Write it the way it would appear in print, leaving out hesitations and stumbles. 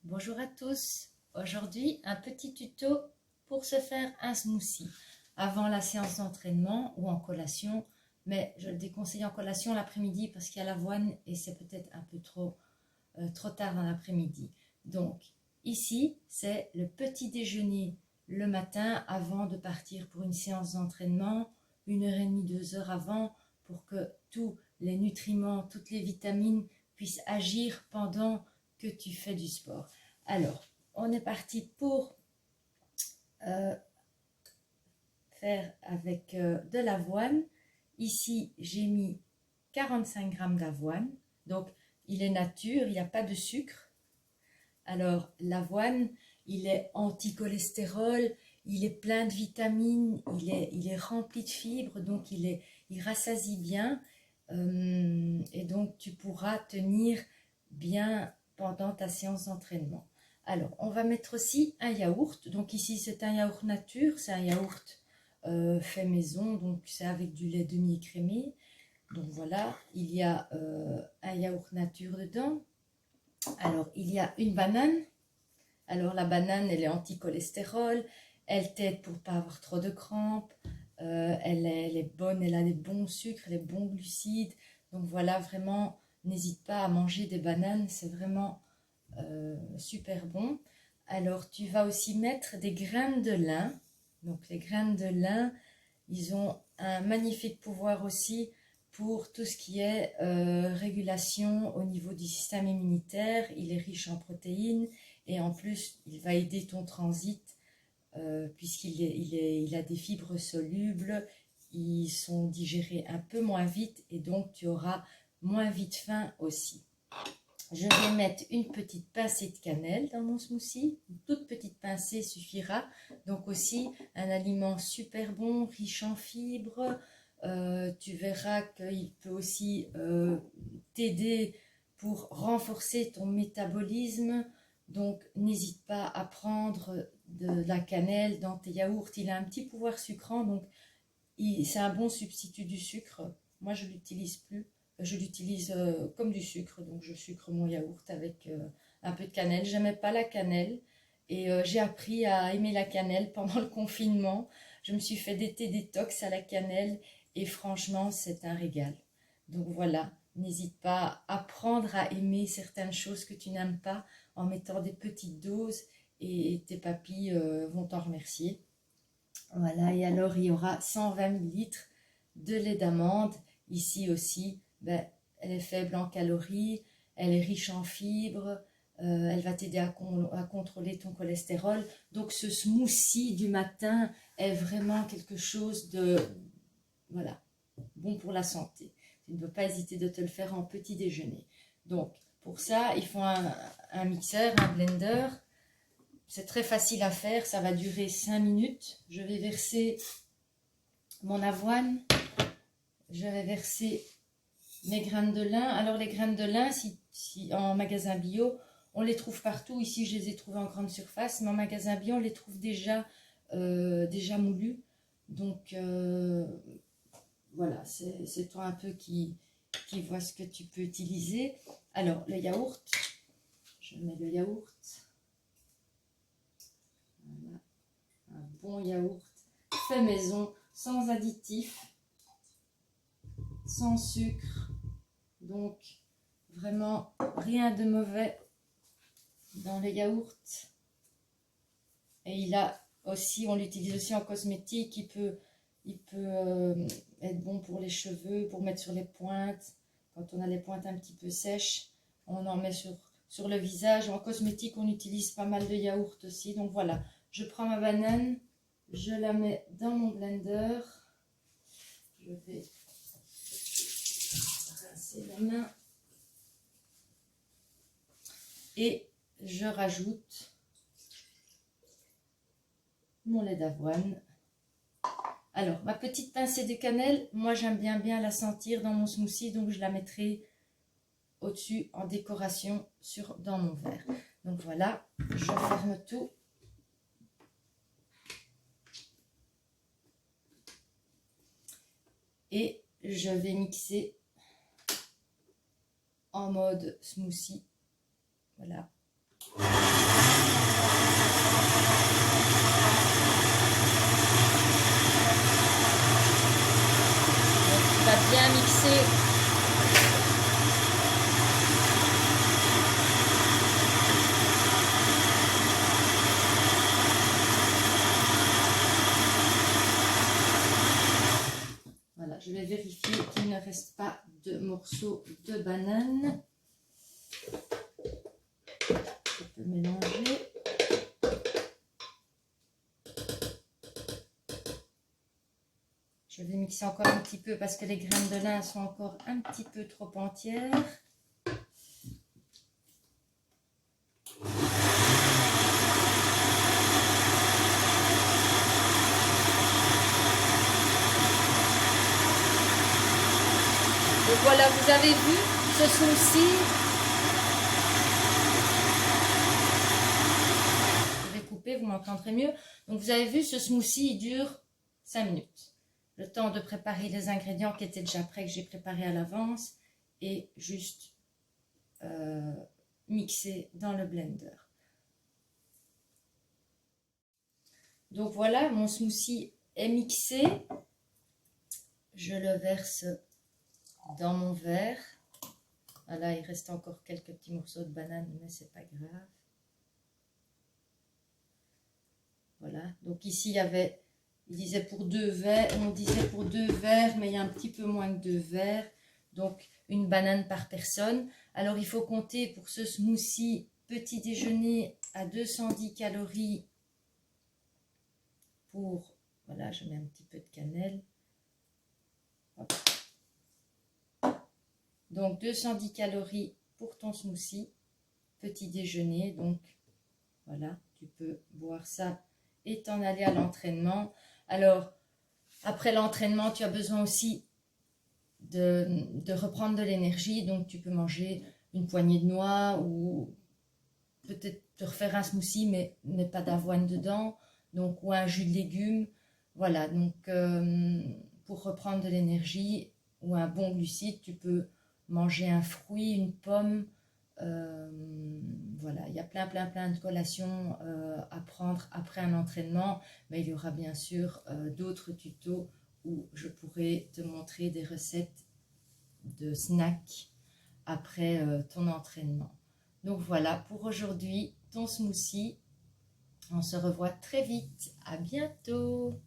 Bonjour à tous, aujourd'hui un petit tuto pour se faire un smoothie avant la séance d'entraînement ou en collation, mais je le déconseille en collation l'après-midi parce qu'il y a l'avoine et c'est peut-être un peu trop tard dans l'après-midi. Donc ici c'est le petit déjeuner le matin avant de partir pour une séance d'entraînement, 1h30, 2 heures avant, pour que tous les nutriments, toutes les vitamines puissent agir pendant que tu fais du sport. Alors, on est parti pour faire avec de l'avoine. Ici, j'ai mis 45 g d'avoine. Donc, il est nature, il n'y a pas de sucre. Alors, l'avoine, il est anti-cholestérol, il est plein de vitamines, il est rempli de fibres, donc il rassasie bien. Et donc, tu pourras tenir bien pendant ta séance d'entraînement. Alors, on va mettre aussi un yaourt. Donc ici, c'est un yaourt nature, c'est un yaourt fait maison, donc c'est avec du lait demi-écrémé. Donc voilà, il y a un yaourt nature dedans. Alors, il y a une banane. Alors, la banane, elle est anti-cholestérol. Elle t'aide pour ne pas avoir trop de crampes. Elle est bonne, elle a des bons sucres, des bons glucides. Donc voilà, vraiment, n'hésite pas à manger des bananes, c'est vraiment super bon. Alors, tu vas aussi mettre des graines de lin. Donc, les graines de lin, ils ont un magnifique pouvoir aussi pour tout ce qui est régulation au niveau du système immunitaire. Il est riche en protéines et en plus, il va aider ton transit puisqu'il a des fibres solubles. Ils sont digérés un peu moins vite et donc tu auras moins vite faim aussi. Je vais mettre une petite pincée de cannelle dans mon smoothie. Une toute petite pincée suffira. Donc aussi un aliment super bon, riche en fibres. Tu verras qu'il peut aussi t'aider pour renforcer ton métabolisme. Donc n'hésite pas à prendre de la cannelle dans tes yaourts. Il a un petit pouvoir sucrant, donc c'est un bon substitut du sucre. Moi je ne l'utilise plus. Je l'utilise comme du sucre, donc je sucre mon yaourt avec un peu de cannelle. Je n'aimais pas la cannelle et j'ai appris à aimer la cannelle pendant le confinement. Je me suis fait des thés détox à la cannelle et franchement, c'est un régal. Donc voilà, n'hésite pas à apprendre à aimer certaines choses que tu n'aimes pas en mettant des petites doses et tes papilles vont t'en remercier. Voilà, et alors il y aura 120 ml de lait d'amande. Ici aussi, elle est faible en calories, elle est riche en fibres, elle va t'aider à contrôler ton cholestérol. Donc ce smoothie du matin est vraiment quelque chose de voilà, bon pour la santé. Tu ne peux pas hésiter de te le faire en petit déjeuner. Donc pour ça, il faut un mixeur, un blender. C'est très facile à faire, ça va durer 5 minutes. Je vais verser mon avoine, je vais verser mes graines de lin. Alors les graines de lin, si en magasin bio, on les trouve partout. Ici, je les ai trouvées en grande surface, mais en magasin bio, on les trouve déjà moulues. Donc voilà, c'est toi un peu qui vois ce que tu peux utiliser. Alors le yaourt, je mets le yaourt. Voilà, un bon yaourt fait maison, sans additifs, sans sucre, donc vraiment rien de mauvais dans le yaourt. Et il a aussi, on l'utilise aussi en cosmétique, il peut être bon pour les cheveux, pour mettre sur les pointes, quand on a les pointes un petit peu sèches, on en met sur le visage. En cosmétique, on utilise pas mal de yaourt aussi, donc voilà, je prends ma banane, je la mets dans mon blender, je vais rincer la main et je rajoute mon lait d'avoine. Alors, ma petite pincée de cannelle, moi j'aime bien la sentir dans mon smoothie, donc je la mettrai au-dessus en décoration dans mon verre. Donc voilà, je ferme tout. Et je vais mixer en mode smoothie. Voilà. mixer. Voilà, je vais vérifier qu'il ne reste pas de morceaux de banane. Je peux mélanger. Je vais mixer encore un petit peu parce que les graines de lin sont encore un petit peu trop entières. Et voilà, vous avez vu ce smoothie. Je vais couper, vous m'entendrez mieux. Donc vous avez vu, ce smoothie, il dure 5 minutes. Le temps de préparer les ingrédients qui étaient déjà prêts, que j'ai préparés à l'avance, et juste mixer dans le blender. Donc voilà, mon smoothie est mixé. Je le verse dans mon verre. Voilà, il reste encore quelques petits morceaux de banane, mais c'est pas grave. Voilà, donc ici il y avait, il disait pour 2 verres, on disait pour 2 verres, mais il y a un petit peu moins que 2 verres, donc une banane par personne. Alors il faut compter pour ce smoothie petit déjeuner à 210 calories pour, voilà, je mets un petit peu de cannelle. Hop. Donc 210 calories pour ton smoothie petit déjeuner, donc voilà, tu peux boire ça et t'en aller à l'entraînement. Alors, après l'entraînement, tu as besoin aussi de reprendre de l'énergie. Donc, tu peux manger une poignée de noix ou peut-être te refaire un smoothie, mais pas d'avoine dedans. Donc, ou un jus de légumes. Voilà, donc pour reprendre de l'énergie ou un bon glucide, tu peux manger un fruit, une pomme. Voilà, il y a plein de collations à prendre après un entraînement, mais il y aura bien sûr d'autres tutos où je pourrai te montrer des recettes de snacks après ton entraînement. Donc voilà pour aujourd'hui ton smoothie. On se revoit très vite. À bientôt.